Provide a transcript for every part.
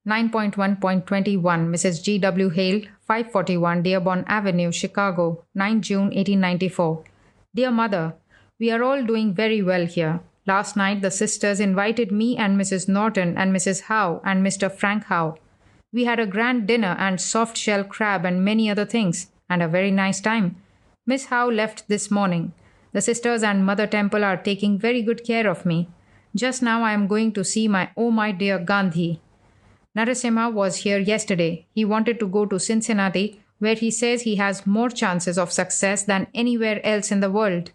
9.1.21 Mrs. G. W. Hale, 541 Dearborn Avenue, Chicago, 9 June 1894. Dear Mother, we are all doing very well here. Last night the sisters invited me and Mrs. Norton and Mrs. Howe and Mr. Frank Howe. We had a grand dinner and soft shell crab and many other things, and a very nice time. Miss Howe left this morning. The sisters and Mother Temple are taking very good care of me. Just now I am going to see my dear Gandhi. Narasimha was here yesterday. He wanted to go to Cincinnati, where he says he has more chances of success than anywhere else in the world.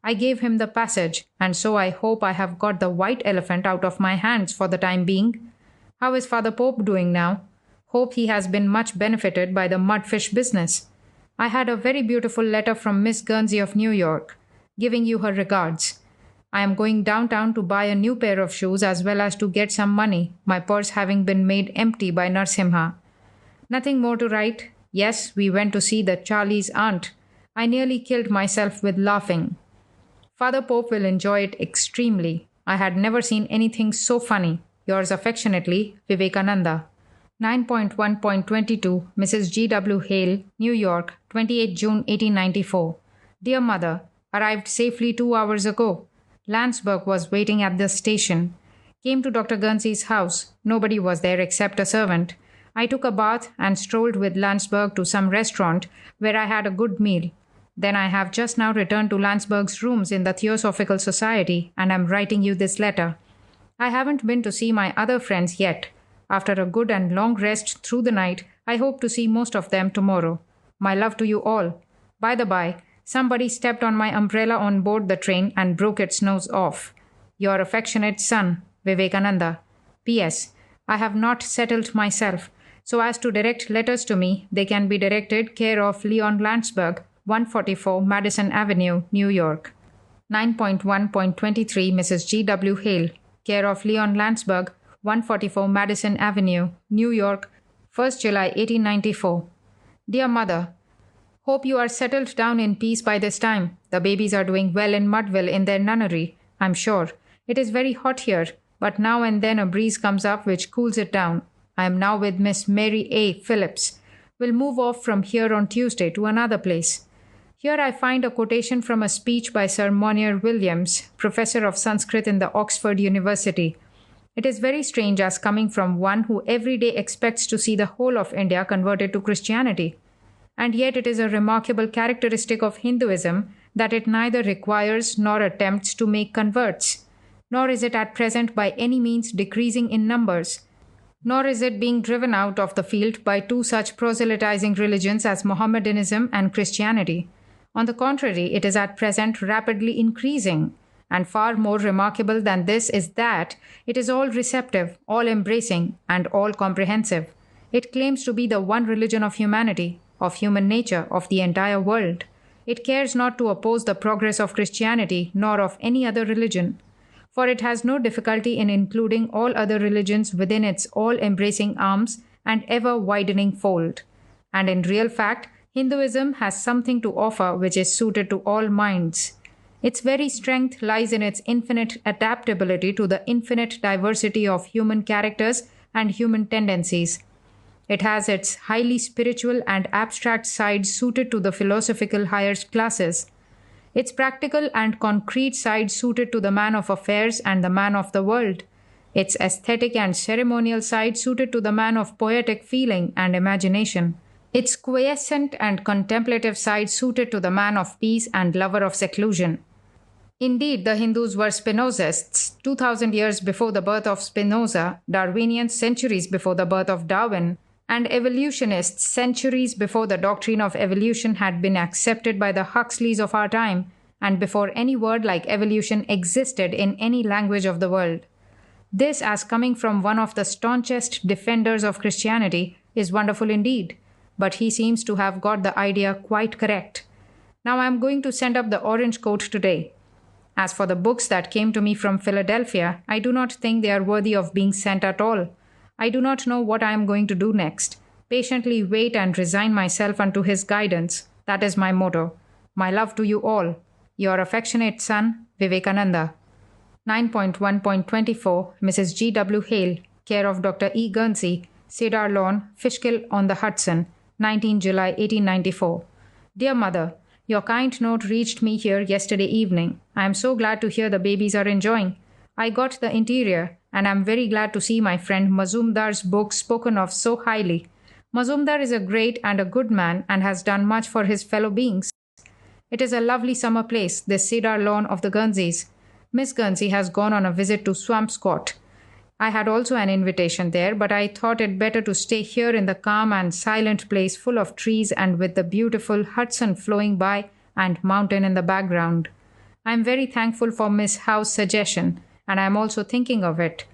I gave him the passage, and so I hope I have got the white elephant out of my hands for the time being. How is Father Pope doing now? Hope he has been much benefited by the mudfish business. I had a very beautiful letter from Miss Guernsey of New York, giving you her regards. I am going downtown to buy a new pair of shoes as well as to get some money, my purse having been made empty by Narasimha. Nothing more to write. Yes, we went to see the Charlie's aunt. I nearly killed myself with laughing. Father Pope will enjoy it extremely. I had never seen anything so funny. Yours affectionately, Vivekananda. 9.1.22 Mrs. G. W. Hale, New York, 28 June 1894. Dear Mother, arrived safely 2 hours ago. Landsberg was waiting at the station. Came to Dr. Guernsey's house. Nobody was there except a servant. I took a bath and strolled with Landsberg to some restaurant where I had a good meal. Then I have just now returned to Landsberg's rooms in the Theosophical Society and am writing you this letter. I haven't been to see my other friends yet. After a good and long rest through the night, I hope to see most of them tomorrow. My love to you all. By the by, somebody stepped on my umbrella on board the train and broke its nose off. Your affectionate son, Vivekananda. P.S. I have not settled myself. So as to direct letters to me, they can be directed care of Leon Landsberg, 144 Madison Avenue, New York. 9.1.23 Mrs. G. W. Hale, care of Leon Landsberg, 144 Madison Avenue, New York, 1st July 1894. Dear Mother, hope you are settled down in peace by this time. The babies are doing well in Mudville in their nunnery, I'm sure. It is very hot here, but now and then a breeze comes up which cools it down. I am now with Miss Mary A. Phillips. Will move off from here on Tuesday to another place. Here I find a quotation from a speech by Sir Monier Williams, professor of Sanskrit in the Oxford University. It is very strange as coming from one who every day expects to see the whole of India converted to Christianity. And yet it is a remarkable characteristic of Hinduism that it neither requires nor attempts to make converts, nor is it at present by any means decreasing in numbers, nor is it being driven out of the field by two such proselytizing religions as Mohammedanism and Christianity. On the contrary, it is at present rapidly increasing, and far more remarkable than this is that it is all receptive, all embracing, and all comprehensive. It claims to be the one religion of humanity, of human nature, of the entire world. It cares not to oppose the progress of Christianity nor of any other religion, for it has no difficulty in including all other religions within its all-embracing arms and ever-widening fold. And in real fact, Hinduism has something to offer which is suited to all minds. Its very strength lies in its infinite adaptability to the infinite diversity of human characters and human tendencies. It has its highly spiritual and abstract side suited to the philosophical higher classes, its practical and concrete side suited to the man of affairs and the man of the world, its aesthetic and ceremonial side suited to the man of poetic feeling and imagination, its quiescent and contemplative side suited to the man of peace and lover of seclusion. Indeed, the Hindus were Spinozists 2000 years before the birth of Spinoza, Darwinians centuries before the birth of Darwin, and evolutionists centuries before the doctrine of evolution had been accepted by the Huxleys of our time, and before any word like evolution existed in any language of the world. This, as coming from one of the staunchest defenders of Christianity, is wonderful indeed, but he seems to have got the idea quite correct. Now I am going to send up the orange coat today. As for the books that came to me from Philadelphia, I do not think they are worthy of being sent at all. I do not know what I am going to do next. Patiently wait and resign myself unto his guidance. That is my motto. My love to you all. Your affectionate son, Vivekananda. 9.1.24 Mrs. G. W. Hale, care of Dr. E. Guernsey, Cedar Lawn, Fishkill on the Hudson, 19 July 1894. Dear Mother, your kind note reached me here yesterday evening. I am so glad to hear the babies are enjoying. I got the interior, and I am very glad to see my friend Mazumdar's book spoken of so highly. Mazumdar is a great and a good man and has done much for his fellow beings. It is a lovely summer place, this Cedar Lawn of the Guernseys. Miss Guernsey has gone on a visit to Swampscott. I had also an invitation there, but I thought it better to stay here in the calm and silent place full of trees and with the beautiful Hudson flowing by and mountain in the background. I am very thankful for Miss Howe's suggestion, and I am also thinking of it.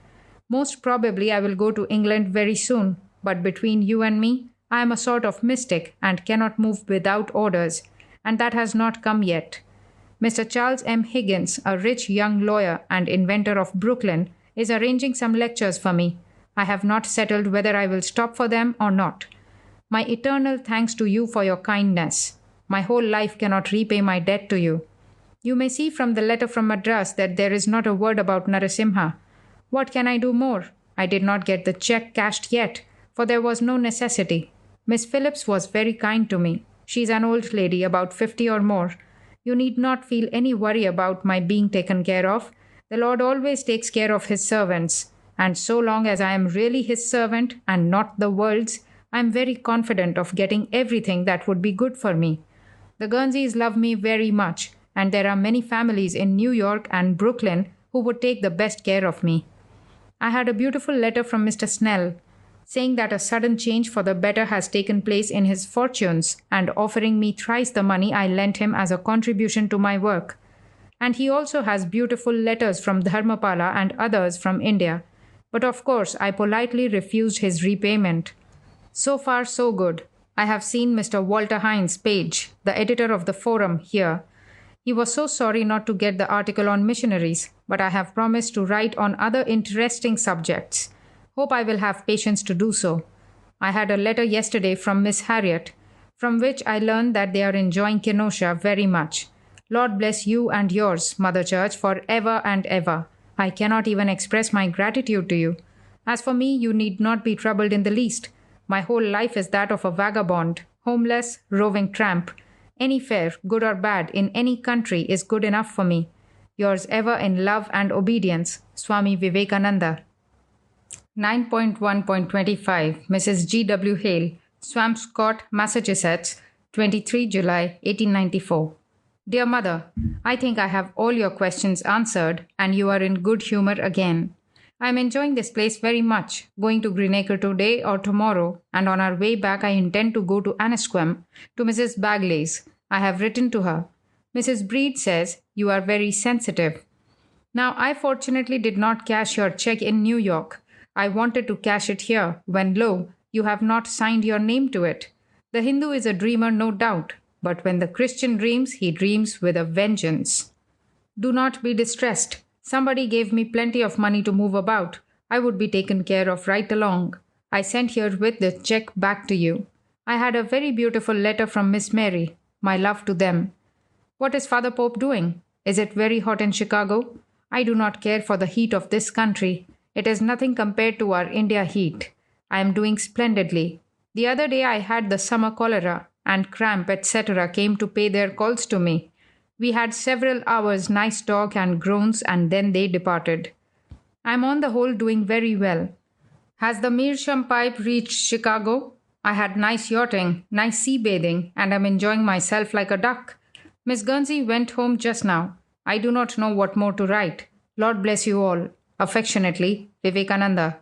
Most probably I will go to England very soon, but between you and me, I am a sort of mystic and cannot move without orders, and that has not come yet. Mr. Charles M. Higgins, a rich young lawyer and inventor of Brooklyn, is arranging some lectures for me. I have not settled whether I will stop for them or not. My eternal thanks to you for your kindness. My whole life cannot repay my debt to you. You may see from the letter from Madras that there is not a word about Narasimha. What can I do more? I did not get the check cashed yet, for there was no necessity. Miss Phillips was very kind to me. She is an old lady, about 50 or more. You need not feel any worry about my being taken care of. The Lord always takes care of his servants, and so long as I am really his servant and not the world's, I am very confident of getting everything that would be good for me. The Guernseys love me very much, and there are many families in New York and Brooklyn who would take the best care of me. I had a beautiful letter from Mr. Snell, saying that a sudden change for the better has taken place in his fortunes and offering me thrice the money I lent him as a contribution to my work. And he also has beautiful letters from Dharmapala and others from India. But of course, I politely refused his repayment. So far, so good. I have seen Mr. Walter Hines Page, the editor of the Forum, here. He was so sorry not to get the article on missionaries, but I have promised to write on other interesting subjects. Hope I will have patience to do so. I had a letter yesterday from Miss Harriet, from which I learned that they are enjoying Kenosha very much. Lord bless you and yours, Mother Church, for ever and ever. I cannot even express my gratitude to you. As for me, you need not be troubled in the least. My whole life is that of a vagabond, homeless, roving tramp. Any fare, good or bad, in any country is good enough for me. Yours ever in love and obedience, Swami Vivekananda. 9.1.25 Mrs. G. W. Hale, Swampscott, Massachusetts, 23 July 1894. Dear Mother, I think I have all your questions answered and you are in good humor again. I am enjoying this place very much, going to Greenacre today or tomorrow, and on our way back I intend to go to Annisquam, to Mrs. Bagley's. I have written to her. Mrs. Breed says you are very sensitive. Now, I fortunately did not cash your check in New York. I wanted to cash it here, when lo, you have not signed your name to it. The Hindu is a dreamer, no doubt, but when the Christian dreams, he dreams with a vengeance. Do not be distressed. Somebody gave me plenty of money to move about. I would be taken care of right along. I sent here with the check back to you. I had a very beautiful letter from Miss Mary. My love to them. What is Father Pope doing? Is it very hot in Chicago? I do not care for the heat of this country. It is nothing compared to our India heat. I am doing splendidly. The other day I had the summer cholera, and cramp, etc. came to pay their calls to me. We had several hours nice talk and groans, and then they departed. I am on the whole doing very well. Has the Meerschaum pipe reached Chicago? I had nice yachting, nice sea bathing, and am enjoying myself like a duck. Miss Guernsey went home just now. I do not know what more to write. Lord bless you all. Affectionately, Vivekananda.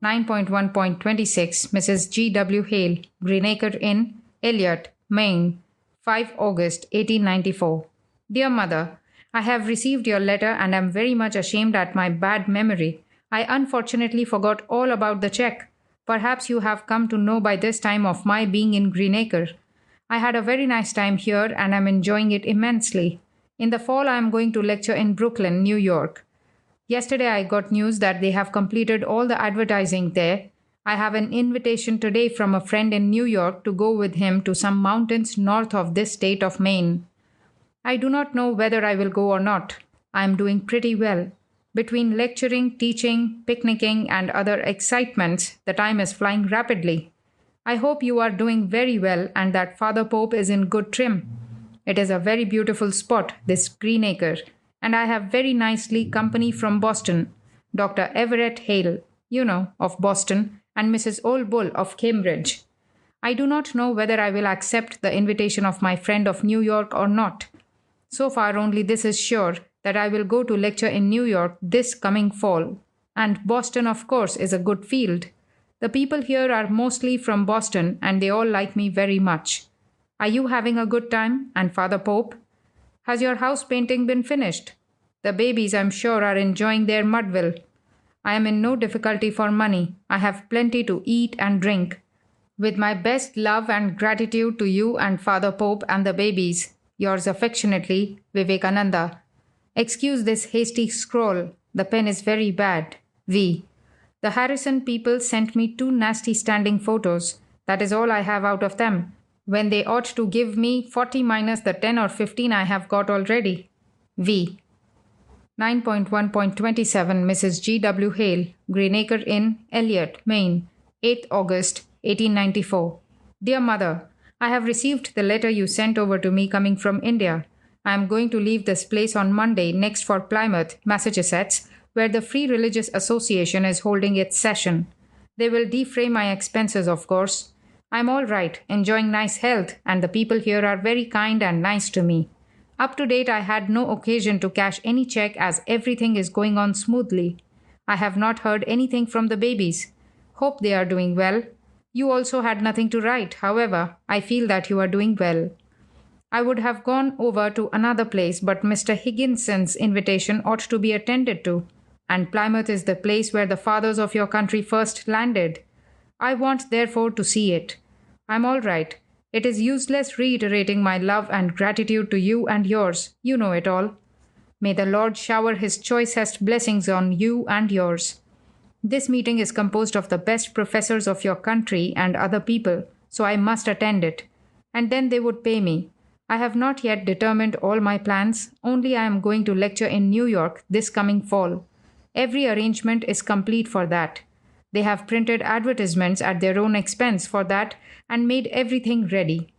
9.1.26 Mrs. G. W. Hale, Greenacre Inn, Eliot, Maine, 5 August 1894. Dear Mother, I have received your letter and am very much ashamed at my bad memory. I unfortunately forgot all about the check. Perhaps you have come to know by this time of my being in Greenacre. I had a very nice time here and am enjoying it immensely. In the fall I am going to lecture in Brooklyn, New York. Yesterday I got news that they have completed all the advertising there. I have an invitation today from a friend in New York to go with him to some mountains north of this state of Maine. I do not know whether I will go or not. I am doing pretty well. Between lecturing, teaching, picnicking, and other excitements, the time is flying rapidly. I hope you are doing very well and that Father Pope is in good trim. It is a very beautiful spot, this Greenacre, and I have very nicely company from Boston. Dr. Everett Hale, of Boston, and Mrs. Old Bull of Cambridge. I do not know whether I will accept the invitation of my friend of New York or not. So far, only this is sure that I will go to lecture in New York this coming fall. And Boston, of course, is a good field. The people here are mostly from Boston and they all like me very much. Are you having a good time? And Father Pope? Has your house painting been finished? The babies, I'm sure, are enjoying their Mudville. I am in no difficulty for money. I have plenty to eat and drink. With my best love and gratitude to you and Father Pope and the babies. Yours affectionately, Vivekananda. Excuse this hasty scrawl. The pen is very bad. V. The Harrison people sent me 2 nasty standing photos. That is all I have out of them, when they ought to give me 40 minus the 10 or 15 I have got already. V. 9.1.27 Mrs. G. W. Hale, Greenacre Inn, Elliot, Maine, 8th August, 1894. Dear Mother, I have received the letter you sent over to me coming from India. I am going to leave this place on Monday next for Plymouth, Massachusetts, where the Free Religious Association is holding its session. They will defray my expenses, of course. I am all right, enjoying nice health, and the people here are very kind and nice to me. Up to date, I had no occasion to cash any check as everything is going on smoothly. I have not heard anything from the babies. Hope they are doing well. You also had nothing to write. However, I feel that you are doing well. I would have gone over to another place, but Mr. Higginson's invitation ought to be attended to, and Plymouth is the place where the fathers of your country first landed. I want, therefore, to see it. I'm all right. It is useless reiterating my love and gratitude to you and yours. You know it all. May the Lord shower his choicest blessings on you and yours. This meeting is composed of the best professors of your country and other people, so I must attend it. And then they would pay me. I have not yet determined all my plans, only I am going to lecture in New York this coming fall. Every arrangement is complete for that. They have printed advertisements at their own expense for that and made everything ready.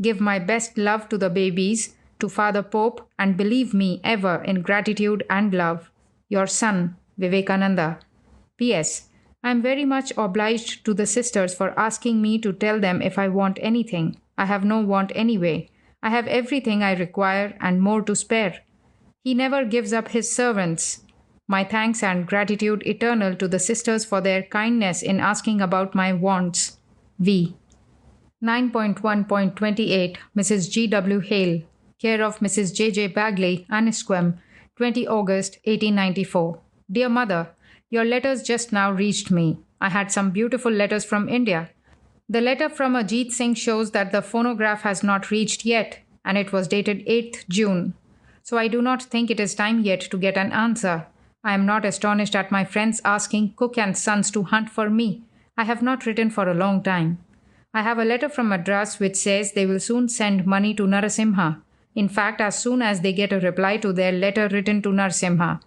Give my best love to the babies, to Father Pope, and believe me ever in gratitude and love. Your son, Vivekananda. P.S. I am very much obliged to the sisters for asking me to tell them if I want anything. I have no want anyway. I have everything I require and more to spare. He never gives up his servants. My thanks and gratitude eternal to the sisters for their kindness in asking about my wants. V. 9.1.28 Mrs. G. W. Hale, care of Mrs. J. J. Bagley, Annisquam, 20 August 1894. Dear Mother, your letters just now reached me. I had some beautiful letters from India. The letter from Ajit Singh shows that the phonograph has not reached yet, and it was dated 8th June. So I do not think it is time yet to get an answer. I am not astonished at my friends asking Cook and Sons to hunt for me. I have not written for a long time. I have a letter from Madras which says they will soon send money to Narasimha. In fact, as soon as they get a reply to their letter written to Narasimha.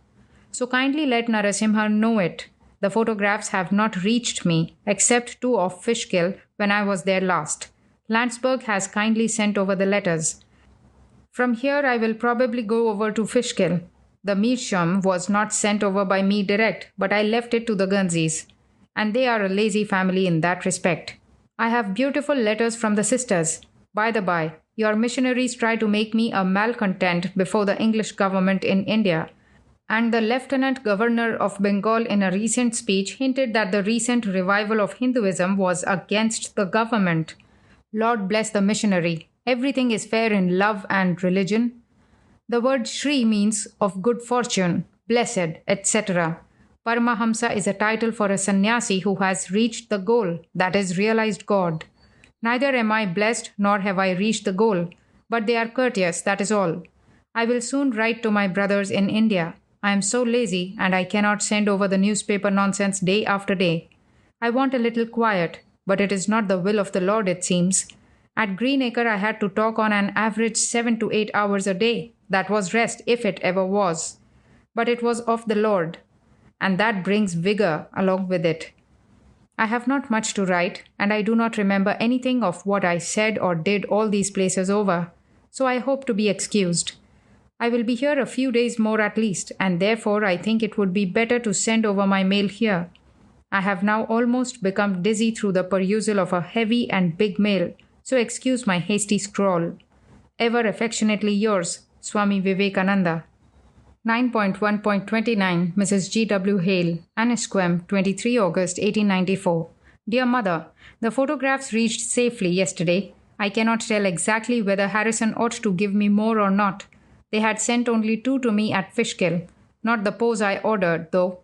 So kindly let Narasimha know it. The photographs have not reached me, except 2 of Fishkill when I was there last. Landsberg has kindly sent over the letters. From here I will probably go over to Fishkill. The meerschaum was not sent over by me direct, but I left it to the Gunzis. And they are a lazy family in that respect. I have beautiful letters from the sisters. By the by, your missionaries try to make me a malcontent before the English government in India. And the Lieutenant Governor of Bengal in a recent speech hinted that the recent revival of Hinduism was against the government. Lord bless the missionary. Everything is fair in love and religion. The word Shri means of good fortune, blessed, etc. Paramahamsa is a title for a sannyasi who has reached the goal, that is, realized God. Neither am I blessed nor have I reached the goal, but they are courteous, that is all. I will soon write to my brothers in India. I am so lazy and I cannot send over the newspaper nonsense day after day. I want a little quiet, but it is not the will of the Lord, it seems. At Greenacre I had to talk on an average 7 to 8 hours a day. That was rest, if it ever was. but it was of the Lord, and that brings vigor along with it. I have not much to write, and I do not remember anything of what I said or did all these places over, so I hope to be excused. I will be here a few days more at least, and therefore I think it would be better to send over my mail here. I have now almost become dizzy through the perusal of a heavy and big mail, so excuse my hasty scrawl. Ever affectionately yours, Swami Vivekananda. 9.1.29 Mrs. G. W. Hale, Annisquam, 23 August 1894. Dear Mother, the photographs reached safely yesterday. I cannot tell exactly whether Harrison ought to give me more or not. They had sent only 2 to me at Fishkill, not the pose I ordered, though.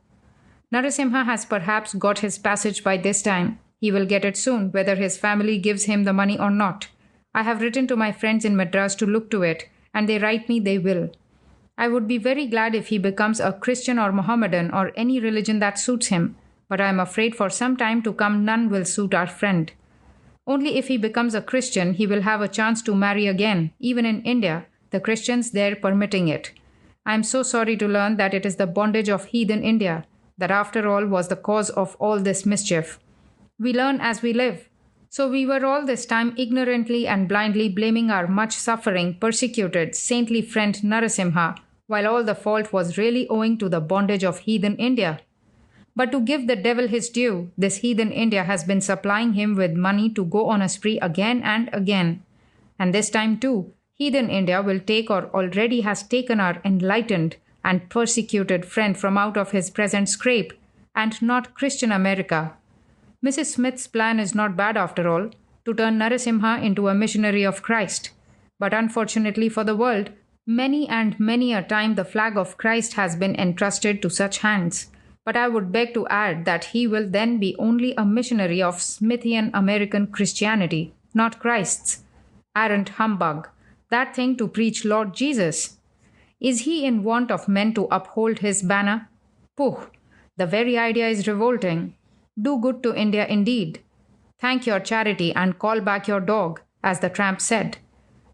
Narasimha has perhaps got his passage by this time. He will get it soon, whether his family gives him the money or not. I have written to my friends in Madras to look to it, and they write me they will. I would be very glad if he becomes a Christian or Mohammedan or any religion that suits him, but I am afraid for some time to come none will suit our friend. Only if he becomes a Christian, he will have a chance to marry again, even in India, the Christians there permitting it. I am so sorry to learn that it is the bondage of heathen India that after all was the cause of all this mischief. We learn as we live. So we were all this time ignorantly and blindly blaming our much suffering, persecuted, saintly friend Narasimha, while all the fault was really owing to the bondage of heathen India. But to give the devil his due, this heathen India has been supplying him with money to go on a spree again and again. And this time too, heathen India will take or already has taken our enlightened and persecuted friend from out of his present scrape, and not Christian America. Mrs. Smith's plan is not bad after all, to turn Narasimha into a missionary of Christ. But unfortunately for the world, many and many a time the flag of Christ has been entrusted to such hands. But I would beg to add that he will then be only a missionary of Smithian American Christianity, not Christ's. Arrant humbug, that thing to preach Lord Jesus. Is he in want of men to uphold his banner? Pooh, the very idea is revolting. Do good to India indeed. Thank your charity and call back your dog, as the tramp said.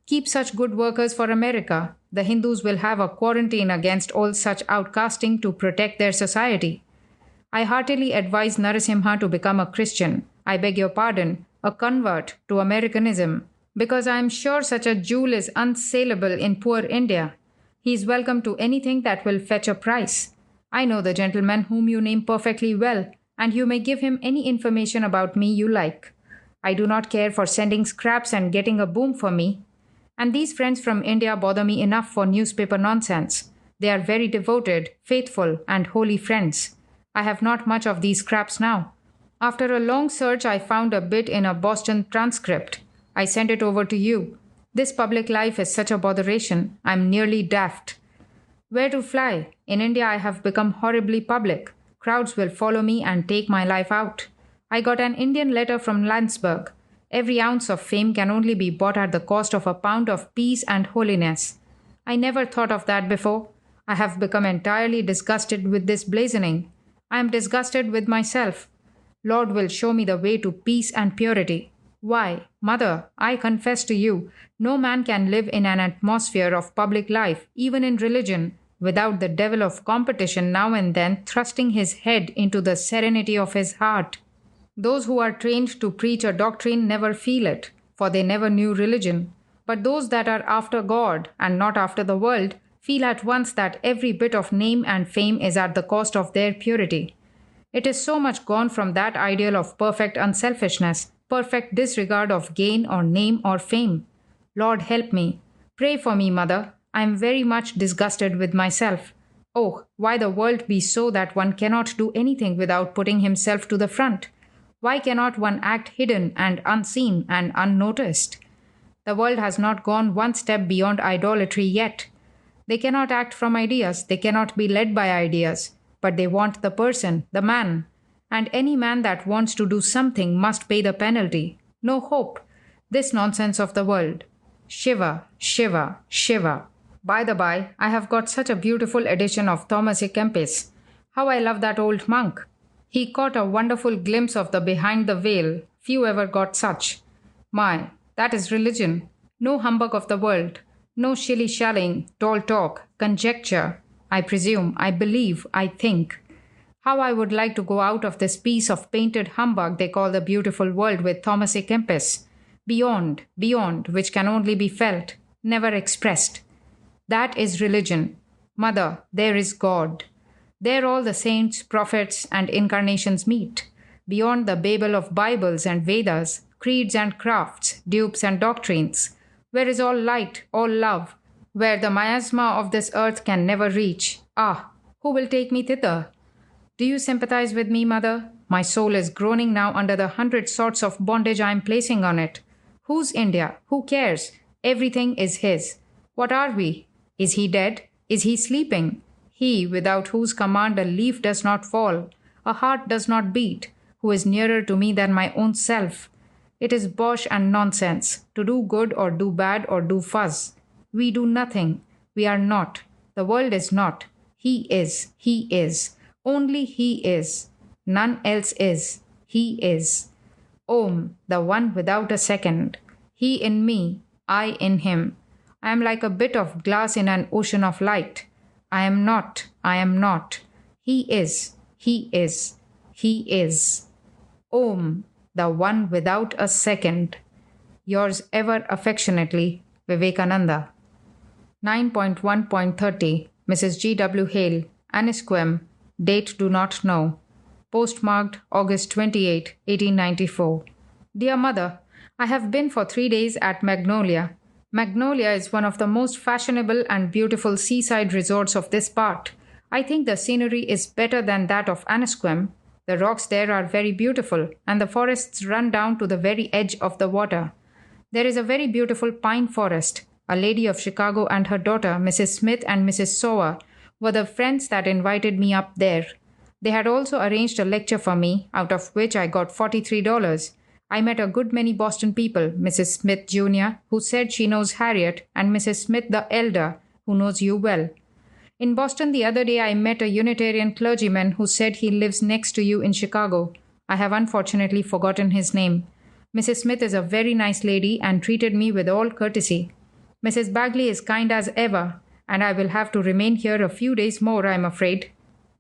Keep such good workers for America. The Hindus will have a quarantine against all such outcasting to protect their society. I heartily advise Narasimha to become a Christian. I beg your pardon, a convert to Americanism, because I am sure such a jewel is unsaleable in poor India. He is welcome to anything that will fetch a price. I know the gentleman whom you name perfectly well, and you may give him any information about me you like. I do not care for sending scraps and getting a boom for me. And these friends from India bother me enough for newspaper nonsense. They are very devoted, faithful, and holy friends. I have not much of these scraps now. After a long search, I found a bit in a Boston transcript. I sent it over to you. This public life is such a botheration. I'm nearly daft. Where to fly? In India, I have become horribly public. Crowds will follow me and take my life out. I got an Indian letter from Landsberg. Every ounce of fame can only be bought at the cost of a pound of peace and holiness. I never thought of that before. I have become entirely disgusted with this blazoning. I am disgusted with myself. Lord will show me the way to peace and purity. Why, Mother, I confess to you, no man can live in an atmosphere of public life, even in religion, without the devil of competition now and then thrusting his head into the serenity of his heart. Those who are trained to preach a doctrine never feel it, for they never knew religion. But those that are after God and not after the world feel at once that every bit of name and fame is at the cost of their purity. It is so much gone from that ideal of perfect unselfishness, perfect disregard of gain or name or fame. Lord help me. Pray for me, Mother. I am very much disgusted with myself. Oh, why the world be so that one cannot do anything without putting himself to the front? Why cannot one act hidden and unseen and unnoticed? The world has not gone one step beyond idolatry yet. They cannot act from ideas, they cannot be led by ideas, but they want the person, the man. And any man that wants to do something must pay the penalty. No hope. This nonsense of the world. Shiva, Shiva, Shiva. By the by, I have got such a beautiful edition of Thomas à Kempis. How I love that old monk. He caught a wonderful glimpse of the behind the veil. Few ever got such. My, that is religion. No humbug of the world. No shilly-shallying, tall talk, conjecture. I presume, I believe, I think. How I would like to go out of this piece of painted humbug they call the beautiful world with Thomas A. Kempis. Beyond, beyond, which can only be felt, never expressed. That is religion. Mother, there is God. There all the saints, prophets, and incarnations meet. Beyond the babel of Bibles and Vedas, creeds and crafts, dupes and doctrines, where is all light, all love, where the miasma of this earth can never reach. Ah, who will take me thither? Do you sympathize with me, Mother? My soul is groaning now under the 100 sorts of bondage I am placing on it. Whose India? Who cares? Everything is his. What are we? Is he dead? Is he sleeping? He, without whose command a leaf does not fall, a heart does not beat, who is nearer to me than my own self. It is bosh and nonsense, to do good or do bad or do fuzz. We do nothing. We are not. The world is not. He is. He is. Only he is. None else is. He is. Om, the one without a second. He in me, I in him. I am like a bit of glass in an ocean of light. I am not. I am not. He is. He is. He is. Om, the one without a second. Yours ever affectionately, Vivekananda. 9.1.30 Mrs. G. W. Hale, Annisquam, date do not know. Postmarked August 28, 1894. Dear Mother, I have been for 3 days at Magnolia. Magnolia is one of the most fashionable and beautiful seaside resorts of this part. I think the scenery is better than that of Annisquam. The rocks there are very beautiful, and the forests run down to the very edge of the water. There is a very beautiful pine forest. A lady of Chicago and her daughter, Mrs. Smith and Mrs. Sower, were the friends that invited me up there. They had also arranged a lecture for me, out of which I got $43. I met a good many Boston people, Mrs. Smith Jr., who said she knows Harriet, and Mrs. Smith the elder, who knows you well. In Boston the other day I met a Unitarian clergyman who said he lives next to you in Chicago. I have unfortunately forgotten his name. Mrs. Smith is a very nice lady and treated me with all courtesy. Mrs. Bagley is kind as ever, and I will have to remain here a few days more, I am afraid.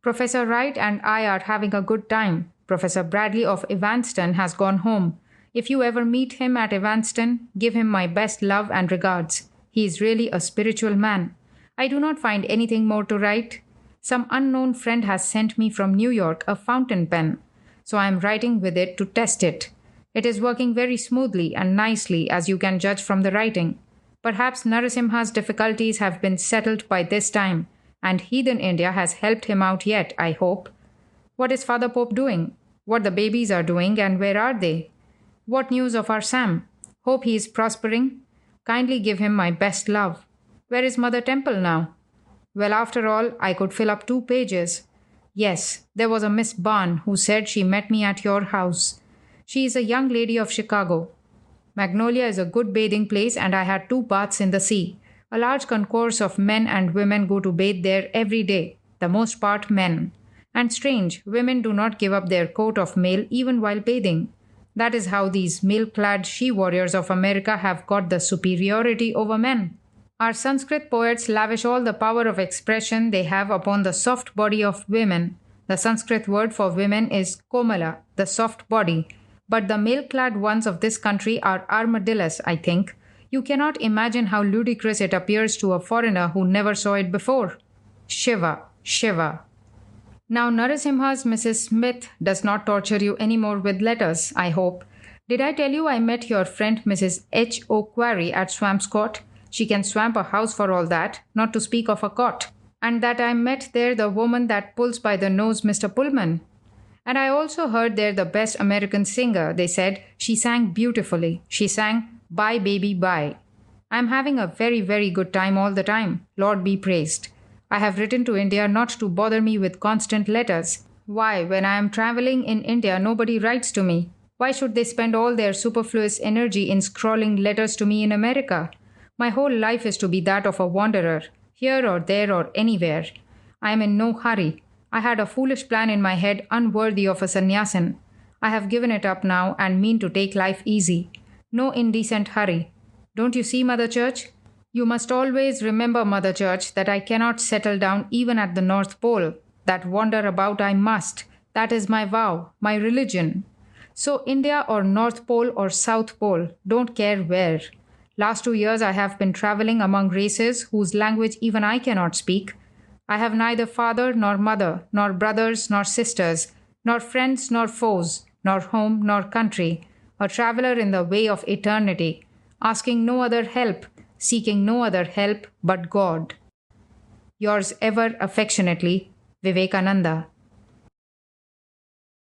Professor Wright and I are having a good time. Professor Bradley of Evanston has gone home. If you ever meet him at Evanston, give him my best love and regards. He is really a spiritual man. I do not find anything more to write. Some unknown friend has sent me from New York a fountain pen, so I am writing with it to test it. It is working very smoothly and nicely, as you can judge from the writing. Perhaps Narasimha's difficulties have been settled by this time, and heathen India has helped him out yet, I hope. What is Father Pope doing? What the babies are doing, and where are they? What news of our Sam? Hope he is prospering. Kindly give him my best love. Where is Mother Temple now? Well, after all, I could fill up 2 pages. Yes, there was a Miss Barn who said she met me at your house. She is a young lady of Chicago. Magnolia is a good bathing place, and I had 2 baths in the sea. A large concourse of men and women go to bathe there every day, the most part men. And strange, women do not give up their coat of mail even while bathing. That is how these mail-clad she-warriors of America have got the superiority over men. Our Sanskrit poets lavish all the power of expression they have upon the soft body of women. The Sanskrit word for women is komala, the soft body. But the mail-clad ones of this country are armadillos, I think. You cannot imagine how ludicrous it appears to a foreigner who never saw it before. Shiva, Shiva. Now Narasimha's Mrs. Smith does not torture you any more with letters, I hope. Did I tell you I met your friend Mrs. H. O'Quarry at Swampscott? She can swamp a house for all that, not to speak of a cot. And that I met there the woman that pulls by the nose Mr. Pullman. And I also heard there the best American singer. They said she sang beautifully. She sang Bye Baby Bye. I am having a very, very good time all the time. Lord be praised. I have written to India not to bother me with constant letters. Why, when I am traveling in India, nobody writes to me. Why should they spend all their superfluous energy in scrawling letters to me in America? My whole life is to be that of a wanderer, here or there or anywhere. I am in no hurry. I had a foolish plan in my head unworthy of a sannyasin. I have given it up now and mean to take life easy. No indecent hurry. Don't you see, Mother Church? You must always remember, Mother Church, that I cannot settle down even at the North Pole. That wander about I must. That is my vow, my religion. So, India or North Pole or South Pole, don't care where. Last 2 years I have been traveling among races whose language even I cannot speak. I have neither father nor mother, nor brothers nor sisters, nor friends nor foes, nor home nor country, a traveler in the way of eternity, asking no other help, seeking no other help but God. Yours ever affectionately, Vivekananda.